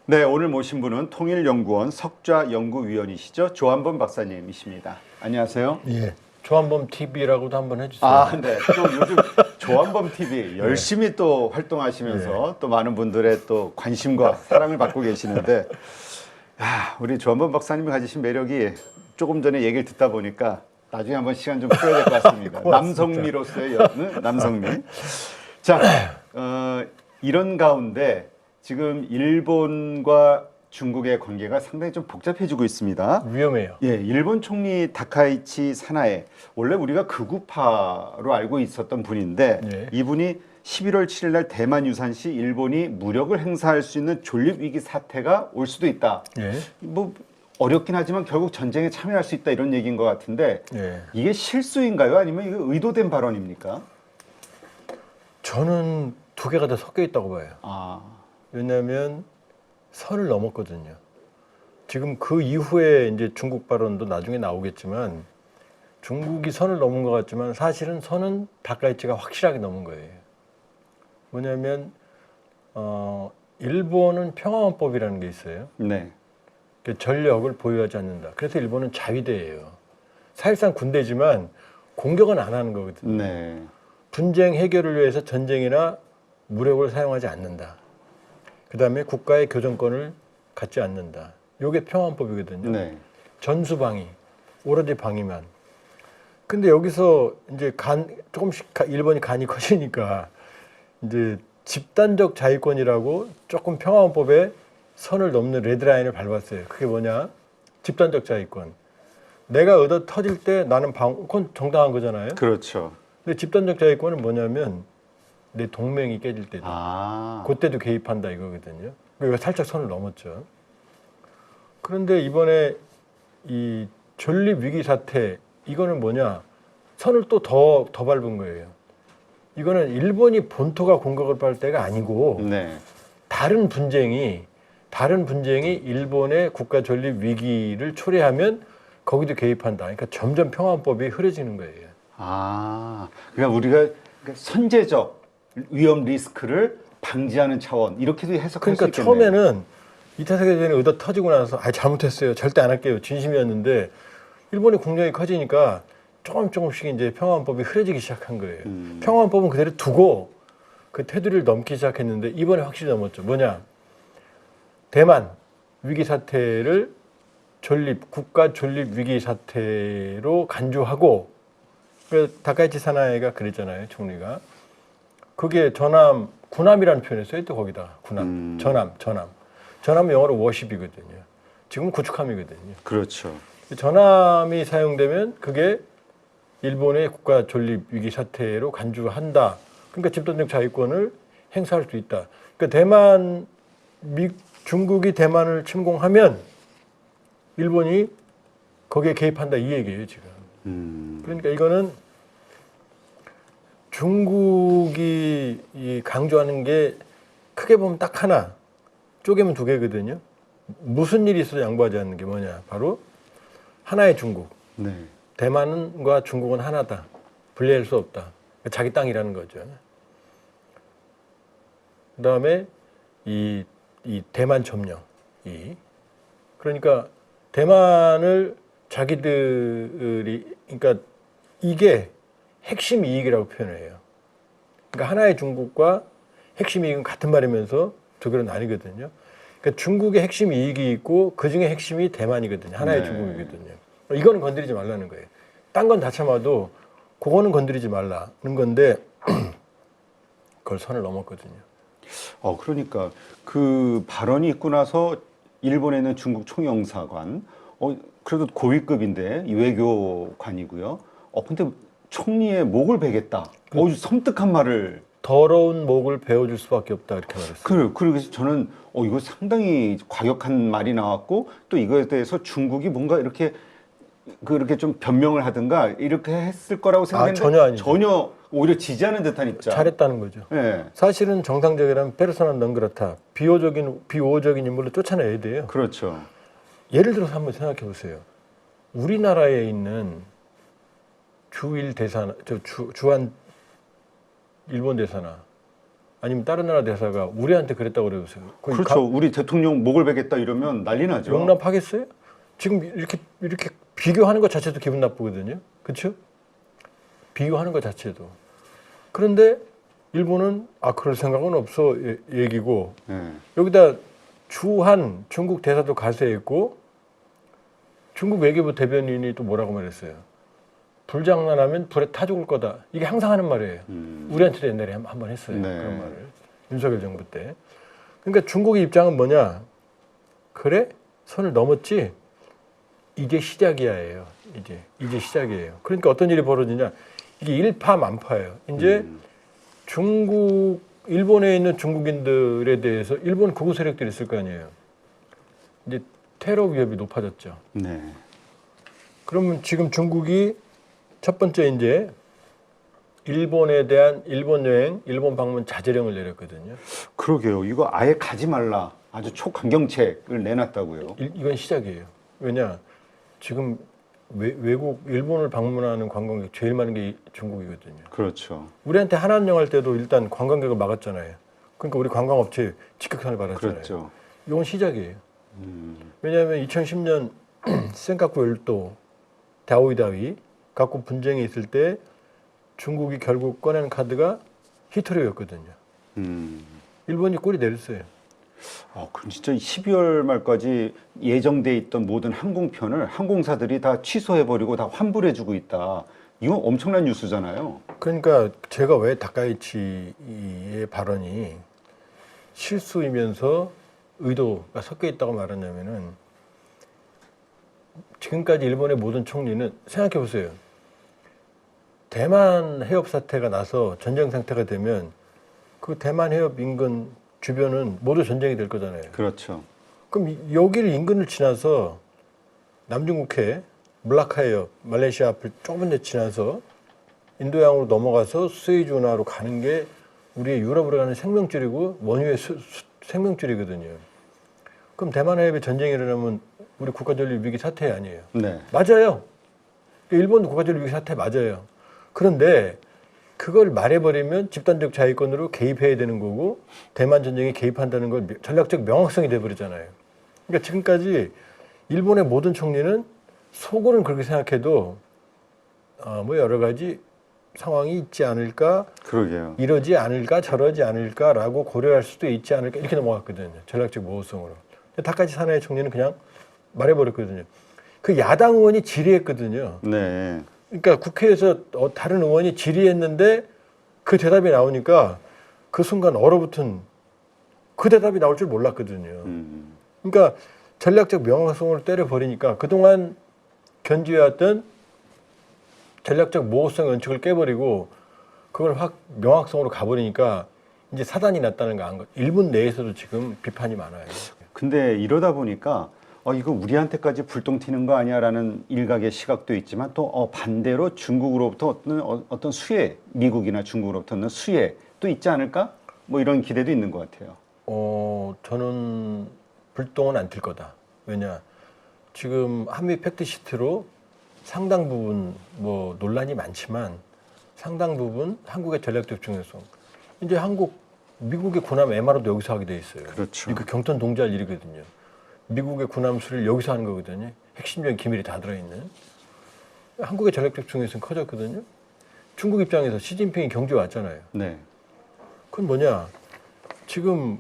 네, 오늘 모신 분은 통일연구원 석좌연구위원이시죠. 조한범 박사님이십니다. 안녕하세요. 예. 조한범 TV라고도 한번 해주세요. 아, 네. 또 요즘 조한범 TV 열심히 또 활동하시면서 또 많은 분들의 또 관심과 사랑을 받고 계시는데, 우리 조한범 박사님이 가지신 매력이 조금 전에 얘기를 듣다 보니까 나중에 한번 시간 좀 풀어야 될 것 같습니다. 남성미로서의 남성미. 자, 이런 가운데 지금 일본과 중국의 관계가 상당히 좀 복잡해지고 있습니다. 위험해요. 예, 일본 총리 다카이치 사나에 원래 우리가 극우파로 알고 있었던 분인데 예. 이분이 11월 7일 날 대만 유산시 일본이 무력을 행사할 수 있는 존립 위기 사태가 올 수도 있다. 예. 뭐 어렵긴 하지만 결국 전쟁에 참여할 수 있다 이런 얘기인 것 같은데 예. 이게 실수인가요? 아니면 이거 의도된 발언입니까? 저는 두 개가 다 섞여 있다고 봐요. 아, 왜냐하면 선을 넘었거든요. 지금 그 이후에 이제 중국 발언도 나중에 나오겠지만 중국이 선을 넘은 것 같지만 사실은 선은 다카이치가 확실하게 넘은 거예요. 뭐냐면 일본은 평화헌법이라는 게 있어요. 네. 전력을 보유하지 않는다. 그래서 일본은 자위대예요. 사실상 군대지만 공격은 안 하는 거거든요. 네. 분쟁 해결을 위해서 전쟁이나 무력을 사용하지 않는다. 그 다음에 국가의 교정권을 갖지 않는다. 이게 평화헌법이거든요. 네. 전수방위, 오로지 방위만. 근데 여기서 이제 조금씩 일본이 간이 커지니까 이제 집단적 자위권이라고 조금 평화헌법에 선을 넘는 레드라인을 밟았어요. 그게 뭐냐? 집단적 자위권. 내가 얻어 터질 때 나는 그건 정당한 거잖아요. 그렇죠. 근데 집단적 자위권은 뭐냐면 내 동맹이 깨질 때도 그때도 개입한다 이거거든요. 이거 살짝 선을 넘었죠. 그런데 이번에 이 존립 위기 사태 이거는 뭐냐? 선을 또 더 밟은 거예요. 이거는 일본이 본토가 공격을 받을 때가 아니고 네. 다른 분쟁이 일본의 국가 존립 위기를 초래하면 거기도 개입한다. 그러니까 점점 평화헌법이 흐려지는 거예요. 그러니까 우리가 선제적 위험 리스크를 방지하는 차원 이렇게도 해석할 수 그러니까 있겠네요. 처음에는 2차 세계대전이 얻어 터지고 나서 잘못했어요. 절대 안 할게요. 진심이었는데 일본의 공격이 커지니까 조금씩 이제 평화헌법이 흐려지기 시작한 거예요. 평화헌법은 그대로 두고 그 테두리를 넘기 시작했는데 이번에 확실히 넘었죠. 뭐냐? 대만 위기 사태를 국가 존립 위기 사태로 간주하고 다카이치 사나에가 그랬잖아요. 총리가. 그게 군함이라는 표현을 써요. 또 거기다 군함, 전함은 영어로 워십이거든요. 지금 구축함이거든요. 그렇죠. 전함이 사용되면 그게 일본의 국가 존립 위기 사태로 간주한다. 그러니까 집단적 자위권을 행사할 수 있다. 그러니까 중국이 대만을 침공하면 일본이 거기에 개입한다 이 얘기예요 지금. 그러니까 이거는 중국이 강조하는 게 크게 보면 딱 하나, 쪼개면 두 개거든요. 무슨 일이 있어도 양보하지 않는 게 뭐냐? 바로 하나의 중국. 네. 대만과 중국은 하나다. 분리할 수 없다. 자기 땅이라는 거죠. 그 다음에 이 대만 점령. 그러니까 대만을 그러니까 이게 핵심 이익이라고 표현해요. 그러니까 하나의 중국과 핵심 이익은 같은 말이면서 두 개로 나뉘거든요. 그러니까 중국의 핵심 이익이 있고 그 중에 핵심이 대만이거든요. 하나의 중국이거든요. 이거는 건드리지 말라는 거예요. 딴 건 다 참아도 그거는 건드리지 말라는 건데 그걸 선을 넘었거든요. 그러니까 그 발언이 있고 나서 일본에 있는 중국 총영사관, 그래도 고위급인데 외교관이고요. 근데 총리의 목을 베겠다. 섬뜩한 말을. 더러운 목을 베어줄 수밖에 없다 이렇게 말했어요. 그래서 저는 이거 상당히 과격한 말이 나왔고 또 이거에 대해서 중국이 뭔가 이렇게 그렇게 좀 변명을 하든가 이렇게 했을 거라고 생각했는데 전혀 아니죠. 전혀 오히려 지지하는 듯한 입장. 잘했다는 거죠. 네. 사실은 정상적이라면 페르소나 non grata, 비호적인 인물을 쫓아내야 돼요. 그렇죠. 예를 들어서 한번 생각해 보세요. 우리나라에 있는 주한 일본 대사나 아니면 다른 나라 대사가 우리한테 그랬다고 그래보세요. 그렇죠. 우리 대통령 목을 베겠다 이러면 난리 나죠. 용납하겠어요? 지금 이렇게 비교하는 것 자체도 기분 나쁘거든요. 그렇죠? 비교하는 것 자체도. 그런데 일본은 그럴 생각은 없어 얘기고 네. 여기다 주한 중국 대사도 가세했고 중국 외교부 대변인이 또 뭐라고 말했어요. 불장난하면 불에 타 죽을 거다. 이게 항상 하는 말이에요. 우리한테도 옛날에 한 번 했어요. 네. 그런 말을. 윤석열 정부 때. 그러니까 중국의 입장은 뭐냐. 그래? 선을 넘었지? 이제 시작이야예요. 이제 시작이에요. 그러니까 어떤 일이 벌어지냐. 이게 일파만파예요. 이제 일본에 있는 중국인들에 대해서 일본 극우 세력들이 있을 거 아니에요. 이제 테러 위협이 높아졌죠. 네. 그러면 지금 중국이 첫 번째 이제 일본에 대한 일본 여행, 일본 방문 자제령을 내렸거든요. 그러게요. 이거 아예 가지 말라. 아주 초강경책을 내놨다고요. 이건 시작이에요. 왜냐? 지금 외국 일본을 방문하는 관광객 제일 많은 게 중국이거든요. 그렇죠. 우리한테 한한령 할 때도 일단 관광객을 막았잖아요. 그러니까 우리 관광업체 직격탄을 받았잖아요. 그렇죠. 이건 시작이에요. 왜냐하면 2010년 센카쿠 열도 다오이다위 갖고 분쟁이 있을 때 중국이 결국 꺼낸 카드가 히토리오였거든요. 일본이 꼬리 내렸어요. 그럼 진짜 12월 말까지 예정돼 있던 모든 항공편을 항공사들이 다 취소해버리고 다 환불해주고 있다. 이건 엄청난 뉴스잖아요. 그러니까 제가 왜 다카이치의 발언이 실수이면서 의도가 섞여 있다고 말하냐면은 지금까지 일본의 모든 총리는 생각해 보세요. 대만 해협 사태가 나서 전쟁 상태가 되면 그 대만 해협 인근 주변은 모두 전쟁이 될 거잖아요. 그렇죠. 그럼 여기를 인근을 지나서 남중국해, 몰라카 해협, 말레이시아 앞을 조금 더 지나서 인도양으로 넘어가서 스웨이즈 운하로 가는 게 우리의 유럽으로 가는 생명줄이고 원유의 생명줄이거든요. 그럼 대만 해협에 전쟁이 일어나면 우리 국가전력 위기 사태 아니에요. 네. 맞아요. 일본도 국가전력 위기 사태 맞아요. 그런데 그걸 말해버리면 집단적 자위권으로 개입해야 되는 거고 대만 전쟁에 개입한다는 걸 전략적 명확성이 돼버리잖아요. 그러니까 지금까지 일본의 모든 총리는 속으로는 그렇게 생각해도 뭐 여러 가지 상황이 있지 않을까, 그러게요. 이러지 않을까, 저러지 않을까라고 고려할 수도 있지 않을까 이렇게 넘어갔거든요. 전략적 모호성으로. 다카이치 사나이 총리는 그냥 말해버렸거든요. 그 야당 의원이 질의했거든요. 네. 그러니까 국회에서 다른 의원이 질의했는데 그 대답이 나오니까 그 순간 얼어붙은 그 대답이 나올 줄 몰랐거든요. 그러니까 전략적 명확성을 때려버리니까 그동안 견지해왔던 전략적 모호성 원칙을 깨버리고 그걸 확 명확성으로 가버리니까 이제 사단이 났다는 거 안 거. 일본 내에서도 지금 비판이 많아요. 근데 이러다 보니까 이거 우리한테까지 불똥 튀는 거 아니야라는 일각의 시각도 있지만 또 반대로 중국으로부터 어떤 수혜, 미국이나 중국으로부터는 수혜 또 있지 않을까? 뭐 이런 기대도 있는 것 같아요. 저는 불똥은 안 튈 거다. 왜냐? 지금 한미 팩트시트로 상당 부분 뭐 논란이 많지만 상당 부분 한국의 전략적 중요성. 이제 미국의 군함 MRO도 여기서 하게 돼 있어요. 그렇죠. 이거 경턴 동지할 일이거든요. 미국의 군함 수리를 여기서 하는 거거든요. 핵심적인 기밀이 다 들어있는. 한국의 전략적 중요성이 커졌거든요. 중국 입장에서 시진핑이 경주에 왔잖아요. 네. 그건 뭐냐? 지금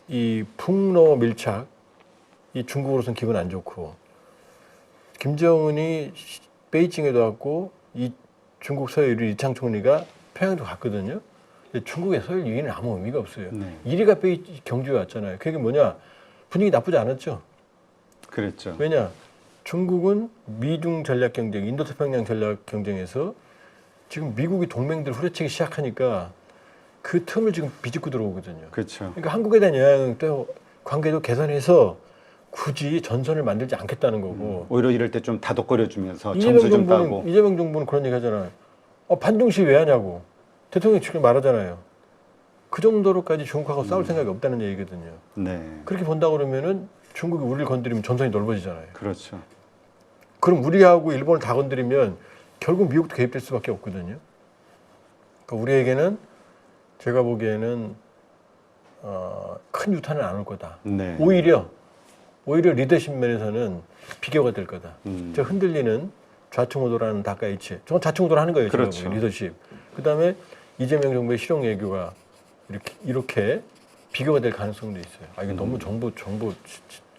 이 북러 밀착, 이 중국으로서는 기분 안 좋고 김정은이 베이징에도 왔고 이 중국 서해일 이창 총리가 평양도 갔거든요. 근데 중국의 서해일 유인은 아무 의미가 없어요. 네. 이리가 경주에 왔잖아요. 그게 뭐냐? 분위기 나쁘지 않았죠. 그랬죠. 왜냐? 중국은 미중 전략 경쟁, 인도태평양 전략 경쟁에서 지금 미국이 동맹들 후려치기 시작하니까 그 틈을 지금 비집고 들어오거든요. 그렇죠. 그러니까 한국에 대한 영향 또 관계도 개선해서 굳이 전선을 만들지 않겠다는 거고. 오히려 이럴 때 좀 다독거려주면서 점수 좀 따고. 이재명 정부는 그런 얘기 하잖아요. 반중시 왜 하냐고. 대통령이 지금 말하잖아요. 그 정도로까지 중국하고 싸울 생각이 없다는 얘기거든요. 네. 그렇게 본다 그러면은 중국이 우리를 건드리면 전선이 넓어지잖아요. 그렇죠. 그럼 우리하고 일본을 다 건드리면 결국 미국도 개입될 수밖에 없거든요. 그러니까 우리에게는 제가 보기에는 큰 유탄은 안 올 거다. 네. 오히려 리더십 면에서는 비교가 될 거다. 음. 저 흔들리는 좌충우돌하는 다카이치. 저건 좌충우돌하는 거예요. 제가 그렇죠. 보기엔 리더십. 그다음에 이재명 정부의 실용 외교가 이렇게 비교가 될 가능성도 있어요. 아 이거 너무 정부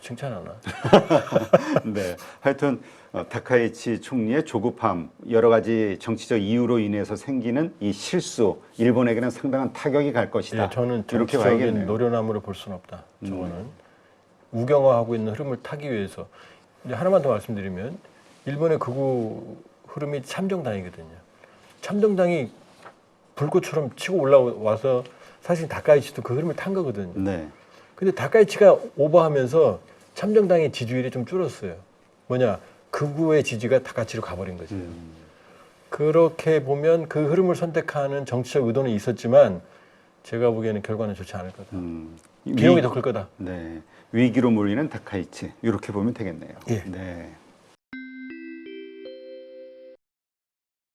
칭찬하나? 네. 하여튼 다카이치 총리의 조급함, 여러 가지 정치적 이유로 인해서 생기는 이 실수, 일본에게는 상당한 타격이 갈 것이다. 예, 저는 이렇게 정치적인 봐야겠네요. 노련함으로 볼 수는 없다. 저거는 우경화하고 있는 흐름을 타기 위해서 이제 하나만 더 말씀드리면 일본의 극우 흐름이 참정당이거든요. 참정당이 불꽃처럼 치고 올라와서 사실 다카이치도 그 흐름을 탄 거거든요. 네. 근데 다카이치가 오버하면서 참정당의 지지율이 좀 줄었어요. 뭐냐? 극우의 지지가 다카이치로 가버린 거죠. 그렇게 보면 그 흐름을 선택하는 정치적 의도는 있었지만 제가 보기에는 결과는 좋지 않을 거다. 비용이 더 클 거다. 네. 위기로 몰리는 다카이치 이렇게 보면 되겠네요. 예. 네.